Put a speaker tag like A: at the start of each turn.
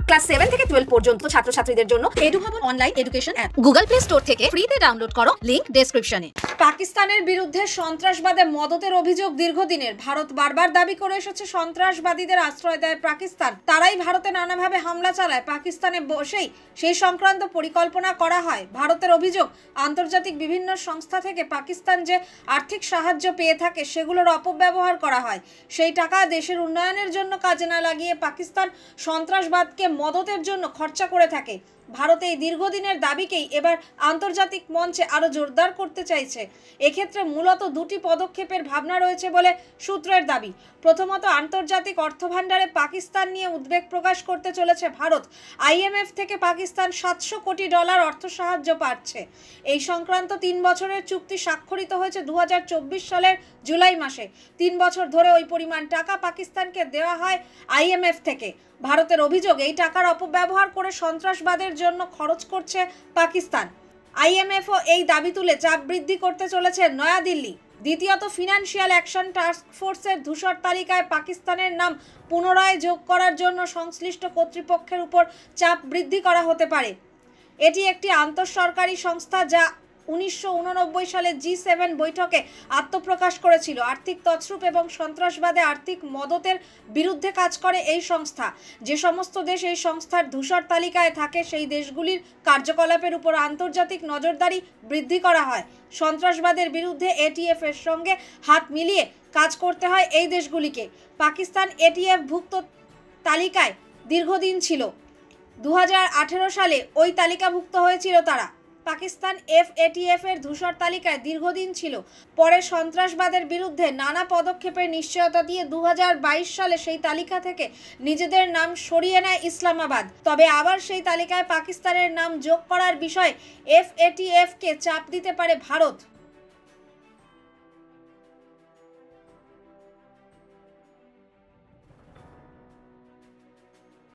A: Class 7 থেকে 12 পর্যন্ত ছাত্রছাত্রীদের জন্য এডু ভবন online education app Google play store থেকে ফ্রিতে ডাউনলোড করো, লিংক ডেসক্রিপশনে। পাকিস্তানের বিরুদ্ধে সন্ত্রাসবাদে মদতের অভিযোগ দীর্ঘদিনের। ভারত বারবার দাবি করে এসেছে সন্ত্রাসবাদীদের আশ্রয় দেয় পাকিস্তান, তারাই ভারতে নানাভাবে হামলা চালায়। পাকিস্তানে বসেই সেই সংক্রান্ত পরিকল্পনা করা হয়। ভারতের অভিযোগ, আন্তর্জাতিক বিভিন্ন সংস্থা থেকে পাকিস্তান যে আর্থিক সাহায্য পেয়ে থাকে সেগুলোর অপব্যবহার করা হয়। সেই টাকা দেশের উন্নয়নের জন্য কাজে না লাগিয়ে পাকিস্তান সন্ত্রাসবাদকে মদতের জন্য খরচা করে থাকে। ভারত এই দীর্ঘদিনের দাবিকেই এবার আন্তর্জাতিক মঞ্চে আরো জোরদার করতে চাইছে। এক্ষেত্রে মূলত দুটি পদক্ষেপের ভাবনা রয়েছে বলে সূত্রের দাবি। প্রথমত, আন্তর্জাতিক অর্থভাণ্ডারে পাকিস্তান নিয়ে উদ্বেগ প্রকাশ করতে চলেছে ভারত। IMF থেকে পাকিস্তান $700 কোটি অর্থ সাহায্য পাচ্ছে। এই সংক্রান্ত 3 বছরের চুক্তি স্বাক্ষরিত হয়েছে 2024 সালের জুলাই মাসে। 3 বছর ধরে ওই পরিমাণ টাকা পাকিস্তানকে দেওয়া হয় IMF থেকে। ভারতের অভিযোগ, এই টাকার অপব্যবহার করে সন্ত্রাসবাদের জন্য খরচ করছে পাকিস্তান। IMFও এই দাবি তুলে চাপ বৃদ্ধি করতে চলেছে নয়াদিল্লি। দ্বিতীয়ত, ফিনান্সিয়াল অ্যাকশন টাস্ক ফোর্সের ধূসর তালিকায় পাকিস্তানের নাম পুনরায় যোগ করার জন্য সংশ্লিষ্ট কর্তৃপক্ষের উপর চাপ বৃদ্ধি করা হতে পারে। এটি একটি আন্তঃসরকারি সংস্থা যা 1989 সালে G7 বৈঠকে আত্মপ্রকাশ করেছিল। আর্থিক তছরূপ এবং সন্ত্রাসবাদে আর্থিক মদতের বিরুদ্ধে কাজ করে এই সংস্থা। যে সমস্ত দেশ এই সংস্থার ধূসর তালিকায় থাকে সেই দেশগুলির কার্যকলাপের উপর আন্তর্জাতিক নজরদারি বৃদ্ধি করা হয়। সন্ত্রাসবাদের বিরুদ্ধে ATF এর সঙ্গে হাত মিলিয়ে কাজ করতে হয় এই দেশগুলিকে। পাকিস্তান ATF ভুক্ত তালিকায় দীর্ঘদিন ছিল। 2018 সালে ওই তালিকাভুক্ত হয়েছিল তারা। পাকিস্তান FATF এর ধূসর তালিকায় দীর্ঘদিন ছিল। পরে সন্ত্রাসবাদের বিরুদ্ধে নানা পদক্ষেপের নিশ্চয়তা দিয়ে 2022 সালে সেই তালিকা থেকে নিজেদের নাম সরিয়ে নেয় ইসলামাবাদ। তবে আবার সেই তালিকায় পাকিস্তানের নাম যোগ করার বিষয়ে FATF কে চাপ দিতে পারে ভারত।